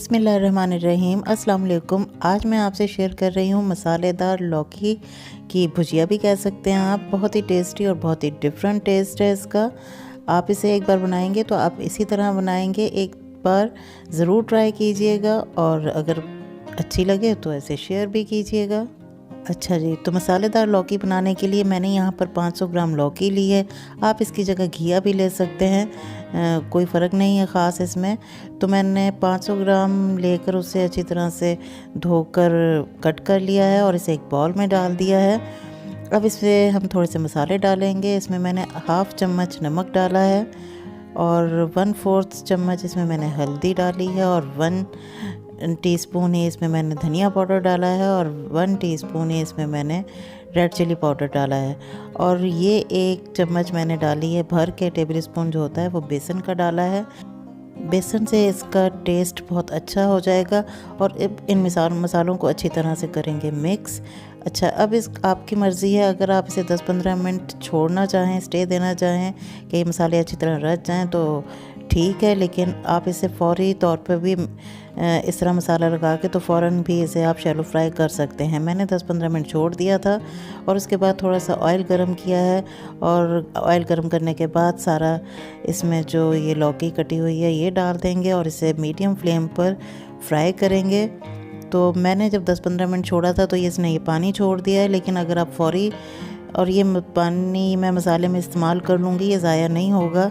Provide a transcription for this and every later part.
बिस्मिल्लाहिर्रहमानिर्रहीम। अस्सलाम वालेकुम। आज मैं आपसे शेयर कर रही हूँ मसालेदार लौकी की भुजिया भी कह सकते हैं आप। बहुत ही टेस्टी और बहुत ही डिफरेंट टेस्ट है इसका। आप इसे एक बार बनाएंगे तो आप इसी तरह बनाएंगे। एक बार ज़रूर ट्राई कीजिएगा और अगर अच्छी लगे तो ऐसे शेयर भी कीजिएगा। अच्छा जी, तो मसालेदार लौकी बनाने के लिए मैंने यहाँ पर 500 ग्राम लौकी ली है। आप इसकी जगह घिया भी ले सकते हैं, कोई फ़र्क नहीं है ख़ास इसमें। तो मैंने 500 ग्राम लेकर उसे अच्छी तरह से धोकर कट कर लिया है और इसे एक बाउल में डाल दिया है। अब इसमें हम थोड़े से मसाले डालेंगे। इसमें मैंने हाफ़ चम्मच नमक डाला है और 1/4 चम्मच इसमें मैंने हल्दी डाली है और 1 टीस्पून ही इसमें मैंने धनिया पाउडर डाला है और 1 टीस्पून ही इसमें मैंने रेड चिली पाउडर डाला है। और ये 1 चम्मच मैंने डाली है भर के, टेबल स्पून जो होता है वो बेसन का डाला है। बेसन से इसका टेस्ट बहुत अच्छा हो जाएगा और इन मसालों को अच्छी तरह से करेंगे मिक्स। अच्छा, अब इस आपकी मर्ज़ी है, अगर आप इसे 10-15 मिनट छोड़ना चाहें, स्टे देना चाहें कि ये मसाले अच्छी तरह रच जाएं तो ठीक है, लेकिन आप इसे फ़ौरी तौर पे भी इस तरह मसाला लगा के तो फ़ौरन भी इसे आप शैलो फ्राई कर सकते हैं। मैंने 10-15 मिनट छोड़ दिया था और उसके बाद थोड़ा सा ऑयल गरम किया है और ऑयल गरम करने के बाद सारा इसमें जो ये लौकी कटी हुई है ये डाल देंगे और इसे मीडियम फ्लेम पर फ्राई करेंगे। तो मैंने जब 10-15 मिनट छोड़ा था तो इसने ये पानी छोड़ दिया है, लेकिन अगर आप फ़ौरी और ये पानी मैं मसाले में इस्तेमाल कर लूँगी, ये ज़ाया नहीं होगा।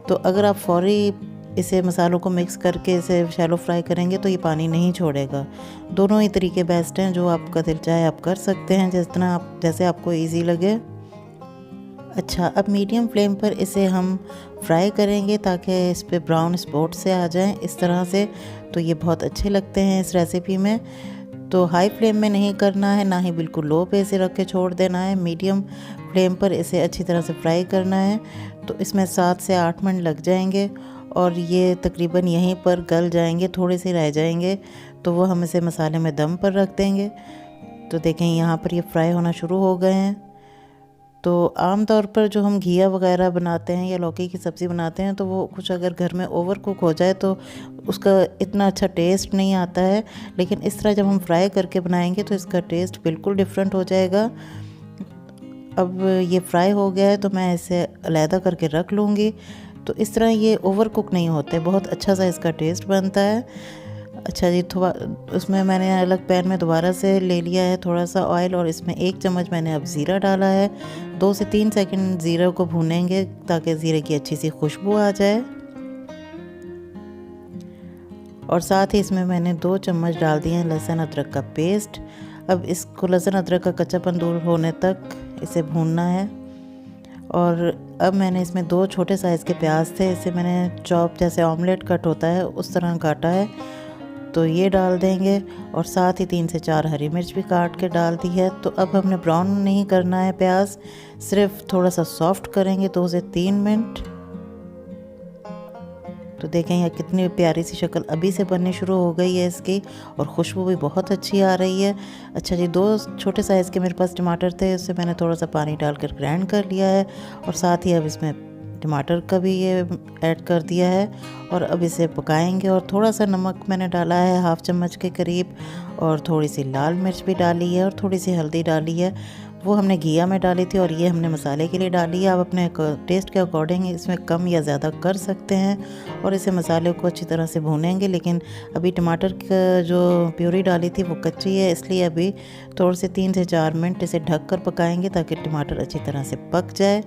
तो अगर आप फ़ौरी इसे मसालों को मिक्स करके इसे शैलो फ्राई करेंगे तो ये पानी नहीं छोड़ेगा। दोनों ही तरीके बेस्ट हैं, जो आपका दिल चाहे आप कर सकते हैं, जैसे आपको इजी लगे। अच्छा, अब मीडियम फ्लेम पर इसे हम फ्राई करेंगे ताकि इस पे ब्राउन स्पॉट से आ जाएं इस तरह से। तो ये बहुत अच्छे लगते हैं इस रेसिपी में। तो हाई फ्लेम में नहीं करना है, ना ही बिल्कुल लो पे इसे रख के छोड़ देना है। मीडियम फ्लेम पर इसे अच्छी तरह से फ्राई करना है। तो इसमें 7 से 8 मिनट लग जाएंगे और ये तकरीबन यहीं पर गल जाएंगे, थोड़े से रह जाएंगे तो वो हम इसे मसाले में दम पर रख देंगे। तो देखें यहाँ पर ये फ्राई होना शुरू हो गए हैं। तो आम तौर पर जो हम घिया वगैरह बनाते हैं या लौकी की सब्ज़ी बनाते हैं तो वो कुछ अगर घर में ओवर कुक हो जाए तो उसका इतना अच्छा टेस्ट नहीं आता है, लेकिन इस तरह जब हम फ्राई करके बनाएंगे तो इसका टेस्ट बिल्कुल डिफरेंट हो जाएगा। अब ये फ्राई हो गया है तो मैं इसे अलहदा करके रख लूँगी। तो इस तरह ये ओवर कुक नहीं होते, बहुत अच्छा सा इसका टेस्ट बनता है। अच्छा जी, थोड़ा उसमें मैंने अलग पैन में दोबारा से ले लिया है थोड़ा सा ऑयल और इसमें 1 चम्मच मैंने अब ज़ीरा डाला है। 2 से 3 सेकंड ज़ीरा को भूनेंगे ताकि ज़ीरे की अच्छी सी खुशबू आ जाए। और साथ ही इसमें मैंने 2 चम्मच डाल दिए हैं लहसुन अदरक का पेस्ट। अब इसको लहसुन अदरक का कच्चापन दूर होने तक इसे भूनना है। और अब मैंने इसमें 2 छोटे साइज़ के प्याज थे, इसे मैंने चॉप जैसे ऑमलेट कट होता है उस तरह काटा है, तो ये डाल देंगे। और साथ ही 3 से 4 हरी मिर्च भी काट के डाल दी है। तो अब हमने ब्राउन नहीं करना है प्याज, सिर्फ थोड़ा सा सॉफ्ट करेंगे 2 से 3 मिनट। तो देखें यहाँ कितनी प्यारी सी शक्ल अभी से बननी शुरू हो गई है इसकी और खुशबू भी बहुत अच्छी आ रही है। अच्छा जी, 2 छोटे साइज़ के मेरे पास टमाटर थे, उससे मैंने थोड़ा सा पानी डालकर ग्राइंड कर लिया है और साथ ही अब इसमें टमाटर का भी ये ऐड कर दिया है और अब इसे पकाएंगे। और थोड़ा सा नमक मैंने डाला है हाफ़ चम्मच के करीब और थोड़ी सी लाल मिर्च भी डाली है और थोड़ी सी हल्दी डाली है, वो हमने घिया में डाली थी और ये हमने मसाले के लिए डाली है। आप अपने टेस्ट के अकॉर्डिंग इसमें कम या ज़्यादा कर सकते हैं और इसे मसाले को अच्छी तरह से भूनेंगे। लेकिन अभी टमाटर का जो प्यूरी डाली थी वो कच्ची है, इसलिए अभी थोड़े से 3 से 4 मिनट इसे ढक कर पकाएंगे ताकि टमाटर अच्छी तरह से पक जाए।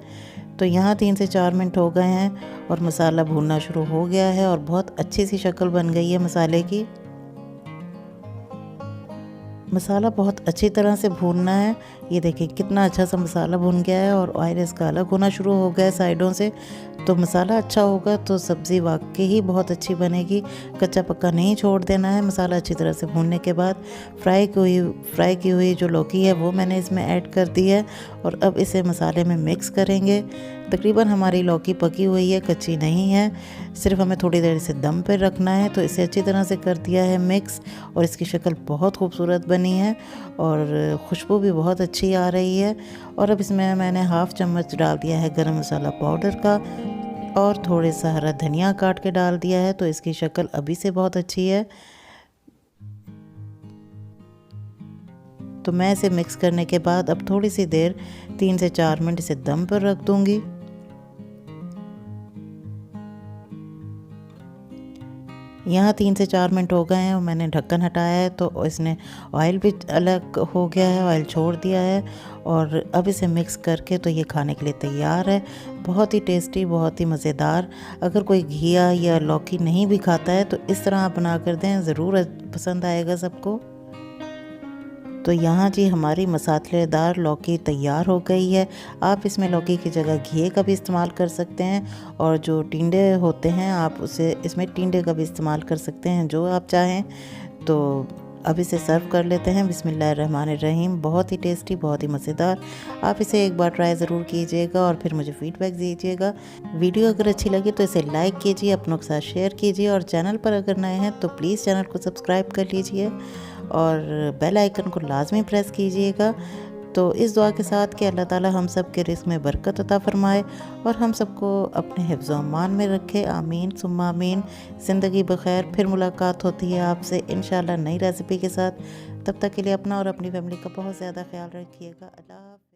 तो यहाँ 3 से 4 मिनट हो गए हैं और मसाला भूनना शुरू हो गया है और बहुत अच्छी सी शक्ल बन गई है मसाले की। मसाला बहुत अच्छी तरह से भूनना है। ये देखिए कितना अच्छा सा मसाला भुन गया है और ऑयल इसका अलग होना शुरू हो गया है साइडों से। तो मसाला अच्छा होगा तो सब्ज़ी वाकई ही बहुत अच्छी बनेगी। कच्चा पक्का नहीं छोड़ देना है। मसाला अच्छी तरह से भूनने के बाद फ्राई की हुई जो लौकी है वो मैंने इसमें ऐड कर दी है और अब इसे मसाले में मिक्स करेंगे। तकरीबन हमारी लौकी पकी हुई है, कच्ची नहीं है, सिर्फ हमें थोड़ी देर इसे दम पर रखना है। तो इसे अच्छी तरह से कर दिया है मिक्स और इसकी शक्ल बहुत खूबसूरत बनी है और खुशबू भी बहुत अच्छी आ रही है। और अब इसमें मैंने हाफ़ चम्मच डाल दिया है गरम मसाला पाउडर का और थोड़े सा हरा धनिया काट के डाल दिया है, तो इसकी शक्ल अभी से बहुत अच्छी है। तो मैं इसे मिक्स करने के बाद अब थोड़ी सी देर 3 से 4 मिनट इसे दम पर रख दूँगी। यहाँ 3 से 4 मिनट हो गए हैं और मैंने ढक्कन हटाया है तो इसने ऑयल भी अलग हो गया है, ऑयल छोड़ दिया है और अब इसे मिक्स करके तो ये खाने के लिए तैयार है। बहुत ही टेस्टी, बहुत ही मज़ेदार। अगर कोई घिया या लौकी नहीं भी खाता है तो इस तरह आप बना कर दें, ज़रूर पसंद आएगा सबको। तो यहाँ जी हमारी मसालेदार लौकी तैयार हो गई है। आप इसमें लौकी की जगह घिये का भी इस्तेमाल कर सकते हैं और जो टिंडे होते हैं आप उसे इसमें टिंडे का भी इस्तेमाल कर सकते हैं, जो आप चाहें। तो अब इसे सर्व कर लेते हैं। बिस्मिल्लाहिर्रहमानिर्रहीम। बहुत ही टेस्टी, बहुत ही मज़ेदार। आप इसे एक बार ट्राई ज़रूर कीजिएगा और फिर मुझे फ़ीडबैक दीजिएगा। वीडियो अगर अच्छी लगी तो इसे लाइक कीजिए, अपनों के साथ शेयर कीजिए और चैनल पर अगर नए हैं तो प्लीज़ चैनल को सब्सक्राइब कर लीजिए और बेल आइकन को लाजमी प्रेस कीजिएगा। तो इस दुआ के साथ कि अल्लाह ताला हम सब के रिज़्क़ में बरकत अता फ़रमाए और हम सबको अपने हिफ्ज़ व अमान में रखे। आमीन सुम्मा आमीन। ज़िंदगी बख़ैर। फिर मुलाकात होती है आपसे इंशाअल्लाह नई रेसिपी के साथ। तब तक के लिए अपना और अपनी फैमिली का बहुत ज़्यादा ख्याल रखिएगा। अल्लाह।